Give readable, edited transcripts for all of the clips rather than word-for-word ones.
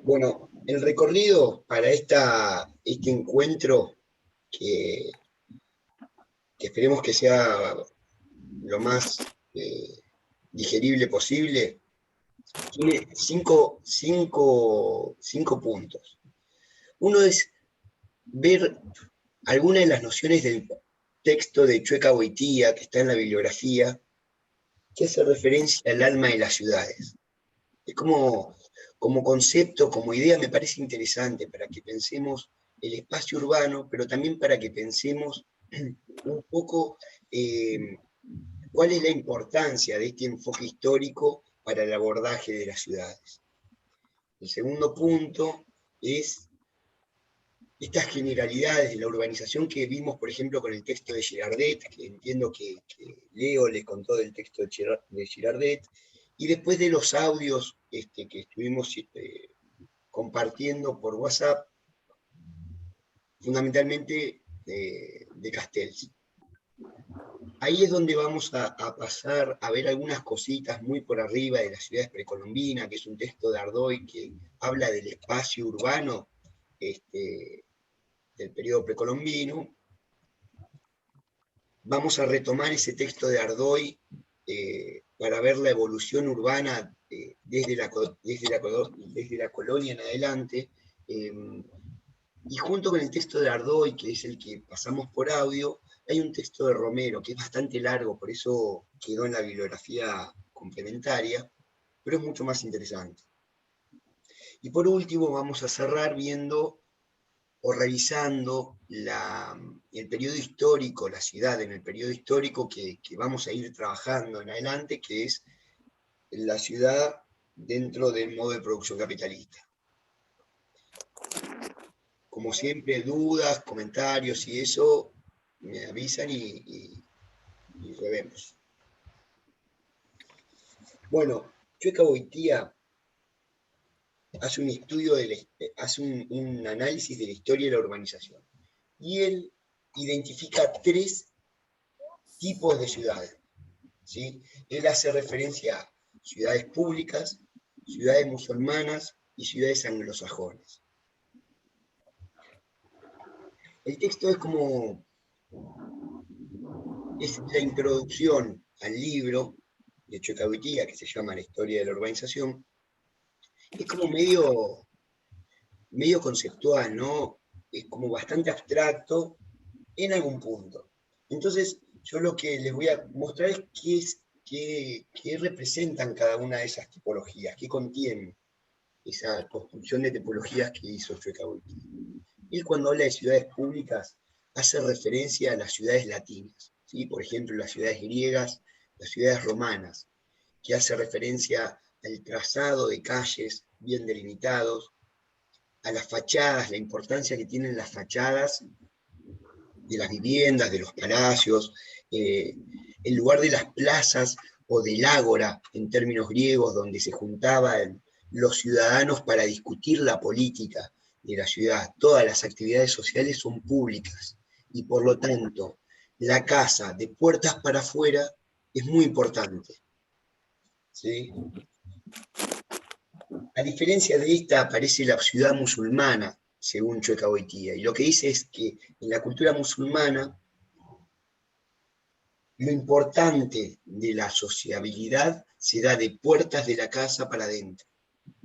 Bueno, el recorrido para este encuentro, que, que esperemos que sea lo más digerible posible, tiene cinco puntos. Uno es ver algunas de las nociones del texto de Chueca Goitía, que está en la bibliografía, que hace referencia al alma de las ciudades. Es como concepto, como idea, me parece interesante para que pensemos el espacio urbano, pero también para que pensemos un poco eh, cuál es la importancia de este enfoque histórico para el abordaje de las ciudades. El segundo punto es estas generalidades de la urbanización que vimos, por ejemplo, con el texto de Girardet, que entiendo que Leo les contó del texto de Girardet, y después de los audios que estuvimos compartiendo por WhatsApp, fundamentalmente de Castells. Ahí es donde vamos a pasar a ver algunas cositas muy por arriba de las ciudades precolombinas, que es un texto de Ardoy que habla del espacio urbano del periodo precolombino. Vamos a retomar ese texto de Ardoy para ver la evolución urbana desde la colonia en adelante. Y junto con el texto de Ardoy, que es el que pasamos por audio, hay un texto de Romero, que es bastante largo, por eso quedó en la bibliografía complementaria, pero es mucho más interesante. Y por último, vamos a cerrar viendo o revisando el periodo histórico, la ciudad en el periodo histórico que vamos a ir trabajando en adelante, que es la ciudad dentro del modo de producción capitalista. Como siempre, dudas, comentarios y eso, me avisan y revemos. Bueno, Chueca Goitía hace un estudio, hace un análisis de la historia de la urbanización. Y él identifica tres tipos de ciudades. ¿Sí? Él hace referencia a ciudades públicas, ciudades musulmanas y ciudades anglosajonas. El texto es la introducción al libro de Chueca Goitía, que se llama La historia de la urbanización. Es como medio conceptual, ¿no? Es como bastante abstracto en algún punto. Entonces, yo lo que les voy a mostrar es qué representan cada una de esas tipologías, qué contienen esa construcción de tipologías que hizo Chueca Goitía. Él cuando habla de ciudades públicas hace referencia a las ciudades latinas, ¿sí? Por ejemplo, las ciudades griegas, las ciudades romanas, que hace referencia al trazado de calles bien delimitados, a las fachadas, la importancia que tienen las fachadas de las viviendas, de los palacios, en lugar de las plazas o del ágora, en términos griegos, donde se juntaban los ciudadanos para discutir la política de la ciudad. Todas las actividades sociales son públicas y por lo tanto la casa de puertas para afuera es muy importante. ¿Sí? A diferencia de esta aparece la ciudad musulmana, según Chueca Goitía, y lo que dice es que en la cultura musulmana lo importante de la sociabilidad se da de puertas de la casa para adentro.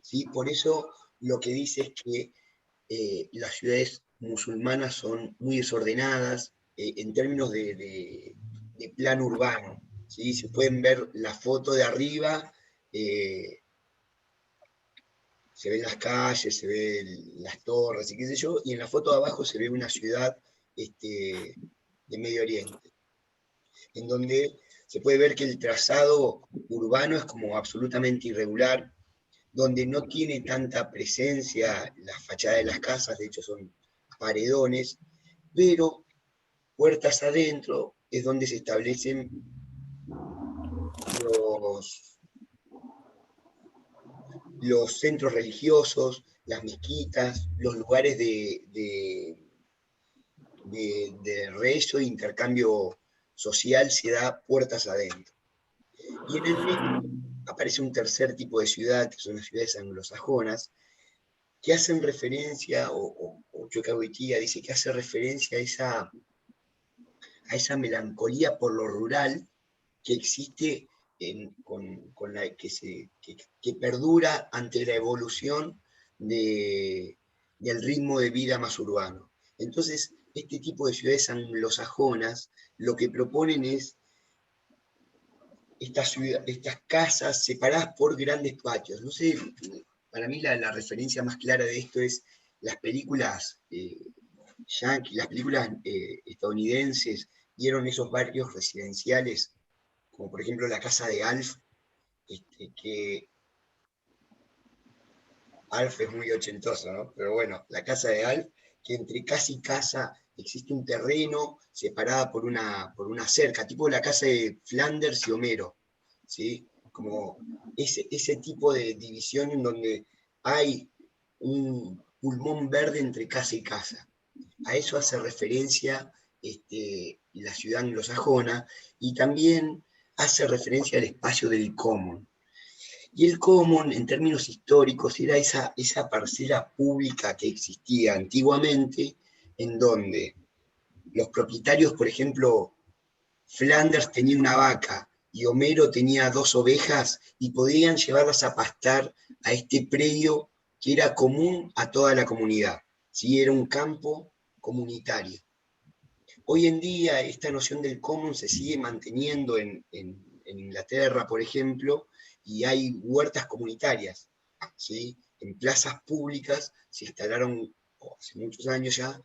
¿Sí? Por eso lo que dice es que las ciudades musulmanas son muy desordenadas en términos de plan urbano. ¿Sí? Se pueden ver la foto de arriba, se ven las calles, se ven las torres y qué sé yo, y en la foto de abajo se ve una ciudad de Medio Oriente, en donde se puede ver que el trazado urbano es como absolutamente irregular, donde no tiene tanta presencia la fachada de las casas, de hecho son paredones, pero puertas adentro es donde se establecen los, los centros religiosos, las mezquitas, los lugares de rezo e intercambio social se da puertas adentro. Y en el medio aparece un tercer tipo de ciudad, que son las ciudades anglosajonas, que hacen referencia, o Chocahuitía dice que hace referencia a esa melancolía por lo rural que existe con la, que perdura ante la evolución del ritmo de vida más urbano. Entonces, este tipo de ciudades anglosajonas lo que proponen es estas casas separadas por grandes patios. No sé, para mí la referencia más clara de esto es las películas yankees, las películas estadounidenses, vieron esos barrios residenciales, como por ejemplo la casa de Alf, que Alf es muy ochentoso, ¿no? Pero bueno, la casa de Alf, que entre casa y casa existe un terreno separada por una cerca, tipo la casa de Flanders y Homero, ¿sí? Como ese tipo de división en donde hay un pulmón verde entre casa y casa. A eso hace referencia la ciudad anglosajona y también hace referencia al espacio del common. Y el common, en términos históricos, era esa parcela pública que existía antiguamente, en donde los propietarios, por ejemplo, Flanders tenía una vaca y Homero tenía dos ovejas y podían llevarlas a pastar a este predio que era común a toda la comunidad. ¿Sí? Era un campo comunitario. Hoy en día esta noción del common se sigue manteniendo en Inglaterra, por ejemplo, y hay huertas comunitarias, ¿sí? En plazas públicas se instalaron, hace muchos años ya,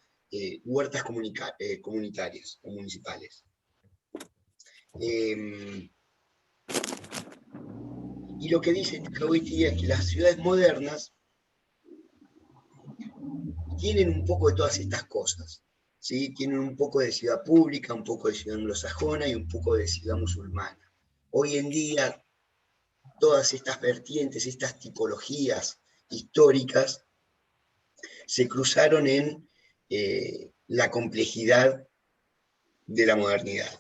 huertas comunitarias o municipales. Y lo que dice hoy día es que las ciudades modernas tienen un poco de todas estas cosas. ¿Sí? Tienen un poco de ciudad pública, un poco de ciudad anglosajona y un poco de ciudad musulmana. Hoy en día, todas estas vertientes, estas tipologías históricas, se cruzaron en la complejidad de la modernidad.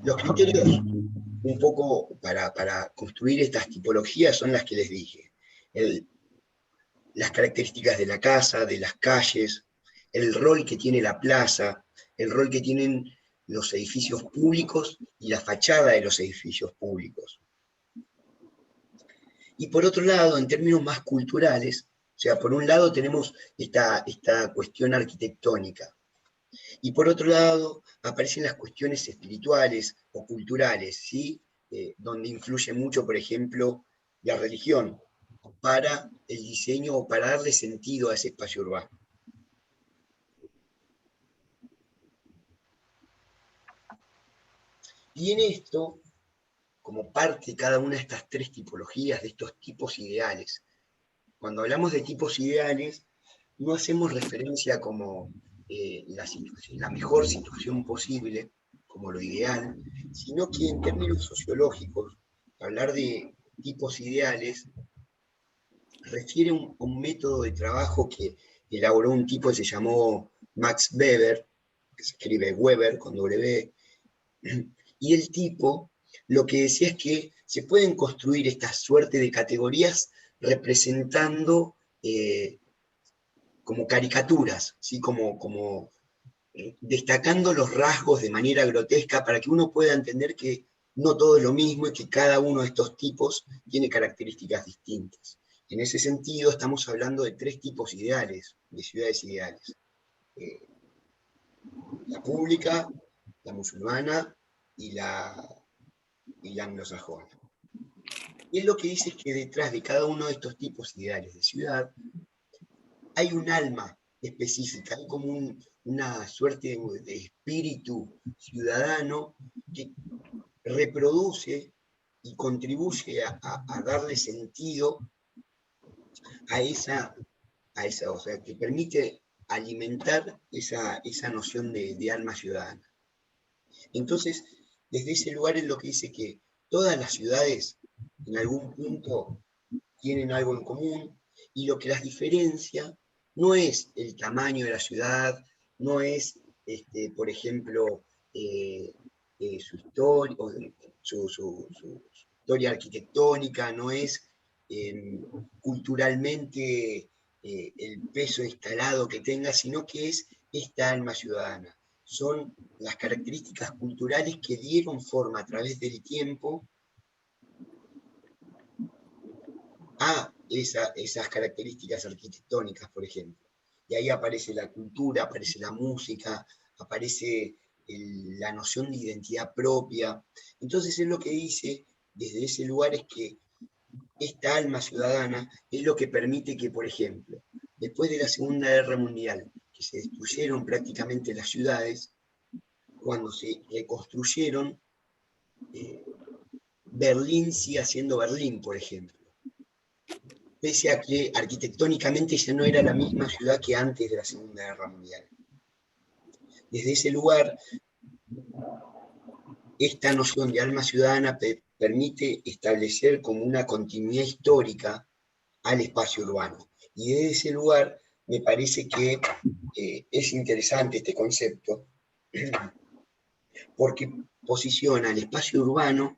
Los criterios un poco para construir estas tipologías son las que les dije. Las características de la casa, de las calles, el rol que tiene la plaza, el rol que tienen los edificios públicos y la fachada de los edificios públicos. Y por otro lado, en términos más culturales, o sea, por un lado tenemos esta cuestión arquitectónica, y por otro lado aparecen las cuestiones espirituales o culturales, ¿sí? Donde influye mucho, por ejemplo, la religión para el diseño o para darle sentido a ese espacio urbano. Y en esto, como parte de cada una de estas tres tipologías, de estos tipos ideales, cuando hablamos de tipos ideales, no hacemos referencia como la mejor situación posible, como lo ideal, sino que en términos sociológicos, hablar de tipos ideales refiere a un método de trabajo que elaboró un tipo que se llamó Max Weber, que se escribe Weber con W, y el tipo lo que decía es que se pueden construir esta suerte de categorías representando como caricaturas, ¿sí? como destacando los rasgos de manera grotesca para que uno pueda entender que no todo es lo mismo y que cada uno de estos tipos tiene características distintas. En ese sentido, estamos hablando de tres tipos ideales, de ciudades ideales. Eh, la pública, la musulmana y la anglosajona. Y él lo que dice es que detrás de cada uno de estos tipos ideales de ciudad hay un alma específica, hay como una suerte de espíritu ciudadano que reproduce y contribuye a darle sentido a esa, o sea, que permite alimentar esa noción de alma ciudadana. Entonces, desde ese lugar es lo que dice que todas las ciudades en algún punto tienen algo en común y lo que las diferencia no es el tamaño de la ciudad, no es, por ejemplo, su historia, su historia arquitectónica, no es culturalmente el peso instalado que tenga, sino que es esta alma ciudadana. Son las características culturales que dieron forma a través del tiempo a esas características arquitectónicas, por ejemplo. Y ahí aparece la cultura, aparece la música, aparece la noción de identidad propia. Entonces él lo que dice desde ese lugar es que esta alma ciudadana es lo que permite que, por ejemplo, después de la Segunda Guerra Mundial, que se destruyeron prácticamente las ciudades, cuando se reconstruyeron, Berlín siga siendo Berlín, por ejemplo, pese a que arquitectónicamente ya no era la misma ciudad que antes de la Segunda Guerra Mundial. Desde ese lugar, esta noción de alma ciudadana permite establecer como una continuidad histórica al espacio urbano. Y desde ese lugar me parece que es interesante este concepto, porque posiciona el espacio urbano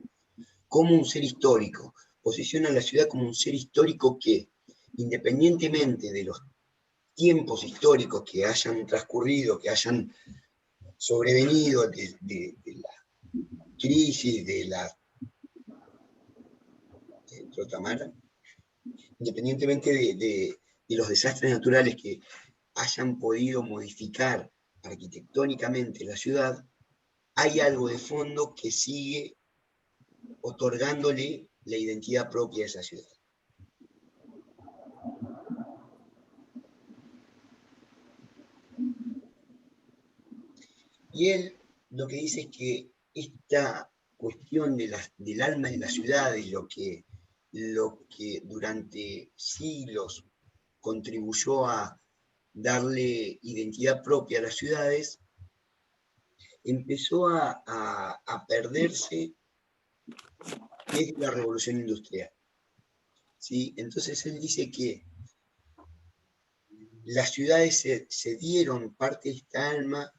como un ser histórico, posiciona a la ciudad como un ser histórico que, independientemente de los tiempos históricos que hayan transcurrido, que hayan sobrevenido de la crisis, de la Trotamara, independientemente de los desastres naturales que hayan podido modificar arquitectónicamente la ciudad, hay algo de fondo que sigue otorgándole la identidad propia a esa ciudad. Y él lo que dice es que esta cuestión del alma de las ciudades, lo que durante siglos contribuyó a darle identidad propia a las ciudades, empezó a perderse desde la Revolución Industrial. ¿Sí? Entonces él dice que las ciudades se dieron parte de esta alma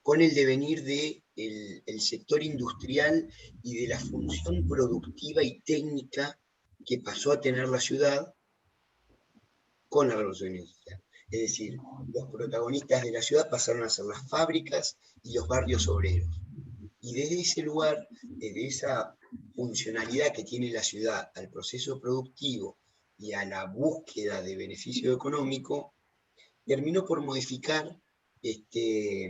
con el devenir del sector industrial y de la función productiva y técnica que pasó a tener la ciudad con la Revolución Industrial. Es decir, los protagonistas de la ciudad pasaron a ser las fábricas y los barrios obreros. Y desde ese lugar, desde esa funcionalidad que tiene la ciudad al proceso productivo y a la búsqueda de beneficio económico, terminó por modificar esta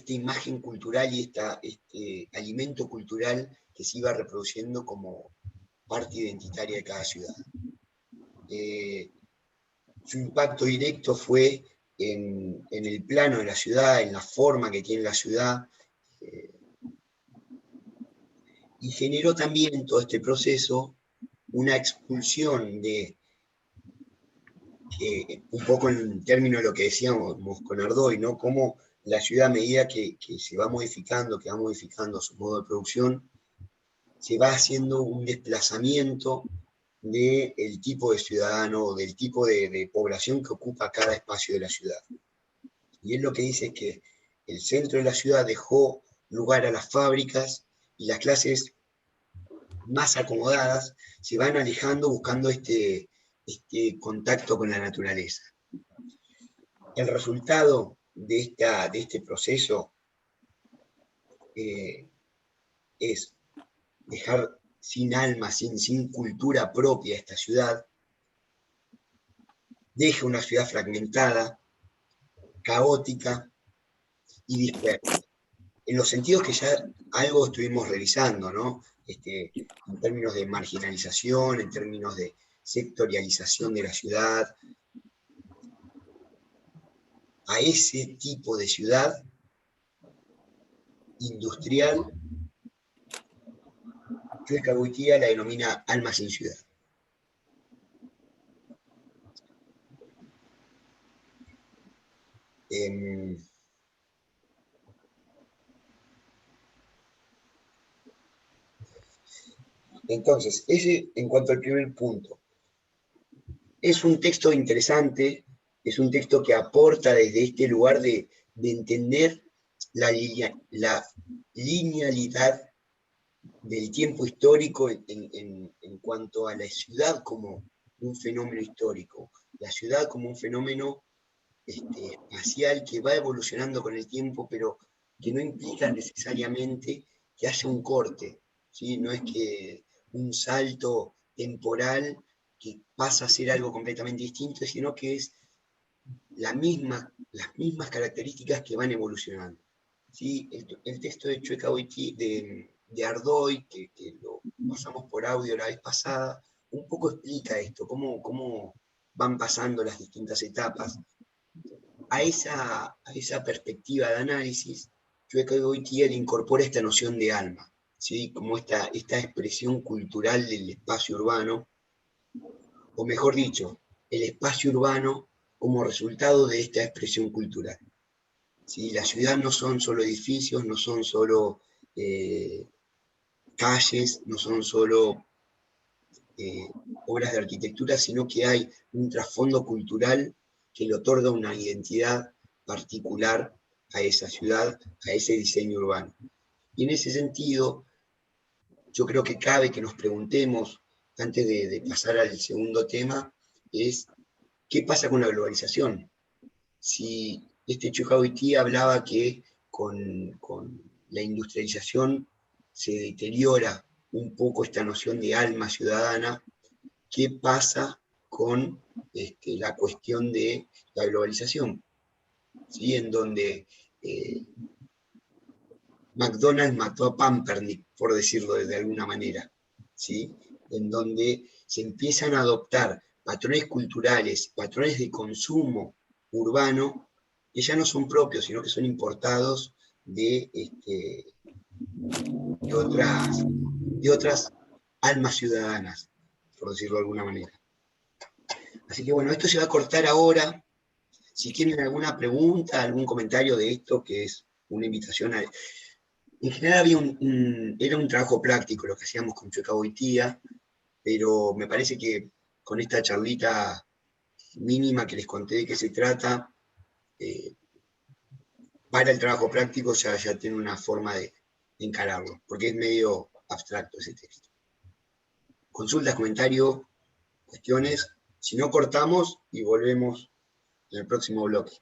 imagen cultural y este alimento cultural que se iba reproduciendo como parte identitaria de cada ciudad. Su impacto directo fue en el plano de la ciudad, en la forma que tiene la ciudad, y generó también en todo este proceso una expulsión un poco en términos de lo que decíamos con Ardoy, ¿no? Cómo la ciudad a medida que se va modificando, que va modificando su modo de producción, se va haciendo un desplazamiento del tipo de ciudadano, del tipo de población que ocupa cada espacio de la ciudad. Y él lo que dice es que el centro de la ciudad dejó lugar a las fábricas y las clases más acomodadas se van alejando buscando este contacto con la naturaleza. El resultado de este proceso es dejar sin alma, sin cultura propia esta ciudad, deja una ciudad fragmentada, caótica y dispersa. En los sentidos que ya algo estuvimos revisando, ¿no? En términos de marginalización, en términos de sectorialización de la ciudad, a ese tipo de ciudad industrial, Chueca Goitía la denomina alma sin ciudad. Entonces, ese en cuanto al primer punto. Es un texto interesante, es un texto que aporta desde este lugar de entender la linealidad del tiempo histórico en cuanto a la ciudad como un fenómeno histórico, la ciudad como un fenómeno espacial que va evolucionando con el tiempo, pero que no implica necesariamente que haya un corte, ¿sí? No es que un salto temporal que pasa a ser algo completamente distinto, sino que es las mismas características que van evolucionando. ¿Sí? El texto de Chueca Goiti, de Ardoy, que lo pasamos por audio la vez pasada, un poco explica esto, cómo van pasando las distintas etapas. A esa perspectiva de análisis, Chueca Goiti le incorpora esta noción de alma, ¿sí? Como esta expresión cultural del espacio urbano, o mejor dicho, el espacio urbano como resultado de esta expresión cultural. ¿Sí? La ciudad no son solo edificios, no son solo calles, no son solo obras de arquitectura, sino que hay un trasfondo cultural que le otorga una identidad particular a esa ciudad, a ese diseño urbano. Y en ese sentido, yo creo que cabe que nos preguntemos, antes de pasar al segundo tema, es ¿qué pasa con la globalización? Si este Chuhawiti hablaba que con la industrialización se deteriora un poco esta noción de alma ciudadana, ¿qué pasa con la cuestión de la globalización? ¿Sí? En donde McDonald's mató a Pampernick, por decirlo de alguna manera, ¿sí? En donde se empiezan a adoptar patrones culturales, patrones de consumo urbano, que ya no son propios, sino que son importados de otras almas ciudadanas, por decirlo de alguna manera. Así que bueno, esto se va a cortar ahora. Si tienen alguna pregunta, algún comentario de esto, que es una invitación a... En general era un trabajo práctico lo que hacíamos con Chueca Boitía, pero me parece que con esta charlita mínima que les conté de qué se trata, eh, para el trabajo práctico ya tiene una forma de encararlo, porque es medio abstracto ese texto. Consultas, comentarios, cuestiones. Si no, cortamos y volvemos en el próximo bloque.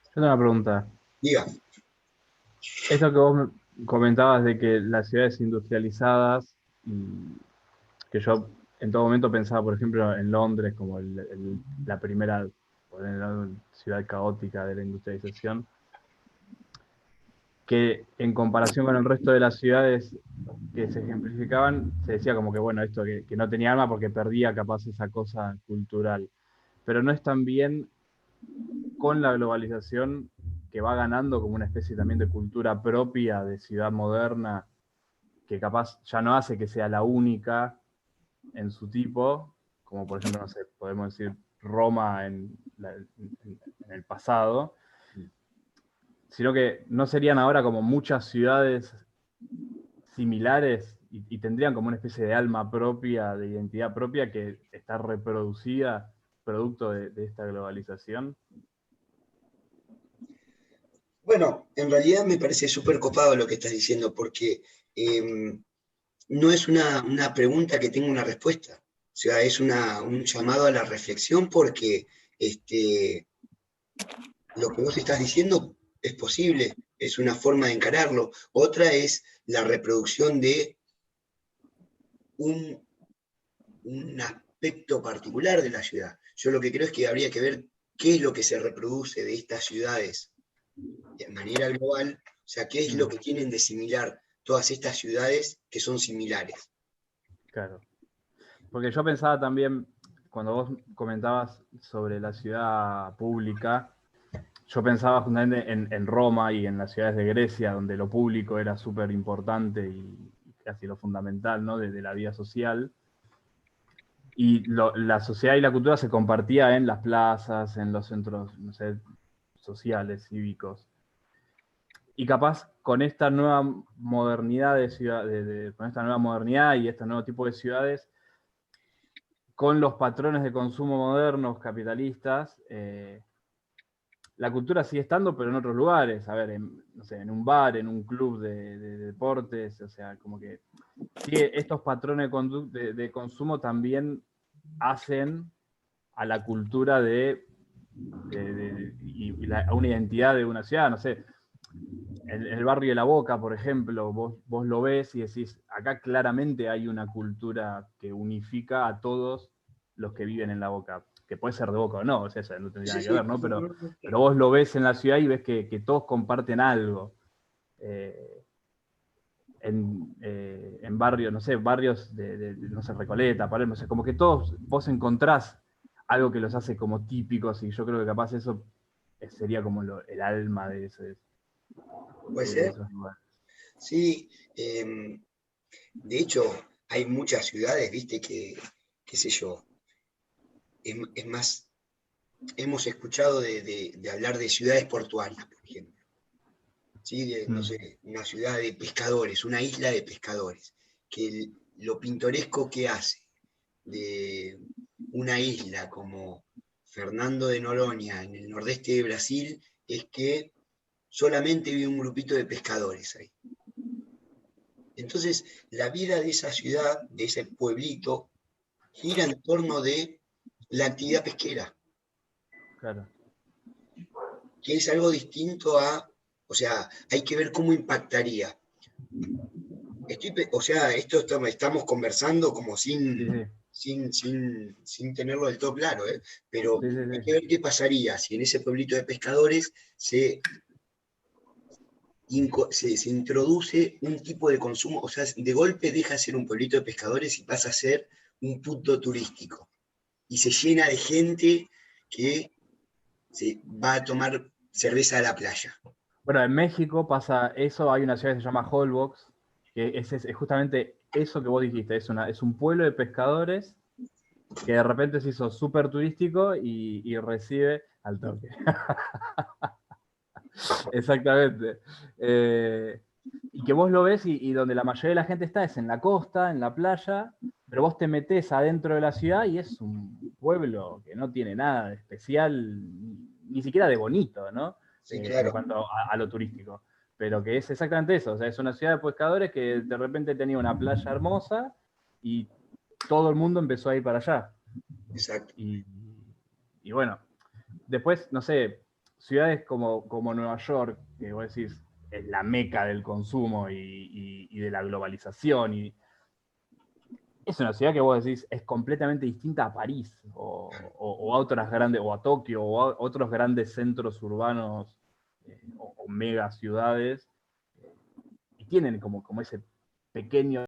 Yo tengo una pregunta. Diga. Esto que vos comentabas de que las ciudades industrializadas, y que yo en todo momento pensaba, por ejemplo, en Londres como la primera ciudad caótica de la industrialización, que en comparación con el resto de las ciudades que se ejemplificaban, se decía como que, bueno, esto que no tenía alma porque perdía capaz esa cosa cultural. Pero no es tan bien con la globalización que va ganando como una especie también de cultura propia de ciudad moderna, que capaz ya no hace que sea la única en su tipo, como por ejemplo, no sé, podemos decir Roma en el pasado, sino que no serían ahora como muchas ciudades similares y tendrían como una especie de alma propia, de identidad propia que está reproducida producto de esta globalización. Bueno, en realidad me parece súper copado lo que estás diciendo, porque no es una pregunta que tenga una respuesta. O sea, es un llamado a la reflexión porque lo que vos estás diciendo es posible, es una forma de encararlo. Otra es la reproducción de un, un aspecto particular de la ciudad. Yo lo que creo es que habría que ver qué es lo que se reproduce de estas ciudades de manera global, o sea, qué es lo que tienen de similar todas estas ciudades que son similares. Claro. Porque yo pensaba también, cuando vos comentabas sobre la ciudad pública, yo pensaba justamente en Roma y en las ciudades de Grecia, donde lo público era súper importante y casi lo fundamental, ¿no? de la vida social. Y la sociedad y la cultura se compartía en las plazas, en los centros, no sé, sociales, cívicos. Y capaz con esta nueva modernidad de ciudad, con esta nueva modernidad y este nuevo tipo de ciudades, con los patrones de consumo modernos, capitalistas, la cultura sigue estando, pero en otros lugares, a ver, no sé, en un bar, en un club de deportes, o sea, como que sigue, estos patrones de consumo también hacen a la cultura a una identidad de una ciudad, no sé, el barrio de La Boca, por ejemplo, vos lo ves y decís, acá claramente hay una cultura que unifica a todos los que viven en La Boca, que puede ser de Boca o no, o sea, eso no tendría Sí, nada que sí. ver, ¿no? Pero vos lo ves en la ciudad y ves que todos comparten algo. Eh, en barrios, no sé, barrios no sé, Recoleta, Palermo, o sea, como que todos vos encontrás algo que los hace como típicos y yo creo que capaz eso sería como el alma ¿Puede de ser? esos lugares. Sí. De hecho, hay muchas ciudades, viste, que, qué sé yo, es más, hemos escuchado de hablar de ciudades portuarias, por ejemplo. ¿Sí? No Mm. sé, una ciudad de pescadores, una isla de pescadores, que lo pintoresco que hace de una isla como Fernando de Noronha en el nordeste de Brasil es que solamente vive un grupito de pescadores ahí. Entonces, la vida de esa ciudad, de ese pueblito, gira en torno de la actividad pesquera, Claro. que es algo distinto a, o sea, hay que ver cómo impactaría. O sea, esto estamos conversando como Sí, sí, sin tenerlo del todo claro, ¿eh? Pero sí, sí, hay sí. que ver qué pasaría si en ese pueblito de pescadores se introduce un tipo de consumo, o sea, de golpe deja de ser un pueblito de pescadores y pasa a ser un punto turístico. Y se llena de gente que se va a tomar cerveza a la playa. Bueno, en México pasa eso, hay una ciudad que se llama Holbox, que es justamente eso que vos dijiste, es un pueblo de pescadores que de repente se hizo súper turístico y recibe al toque. Exactamente. Y que vos lo ves y donde la mayoría de la gente está es en la costa, en la playa, pero vos te metés adentro de la ciudad y es un pueblo que no tiene nada de especial, ni siquiera de bonito, ¿no? Sí, En claro, cuanto a lo turístico. Pero que es exactamente eso, o sea, es una ciudad de pescadores que de repente tenía una playa hermosa y todo el mundo empezó a ir para allá. exacto. Y, y bueno, después, no sé, ciudades como Nueva York, que vos decís, es la meca del consumo y de la globalización. Es una ciudad que vos decís es completamente distinta a París o a otras grandes, o a Tokio, o a otros grandes centros urbanos o mega ciudades. Y tienen como ese pequeño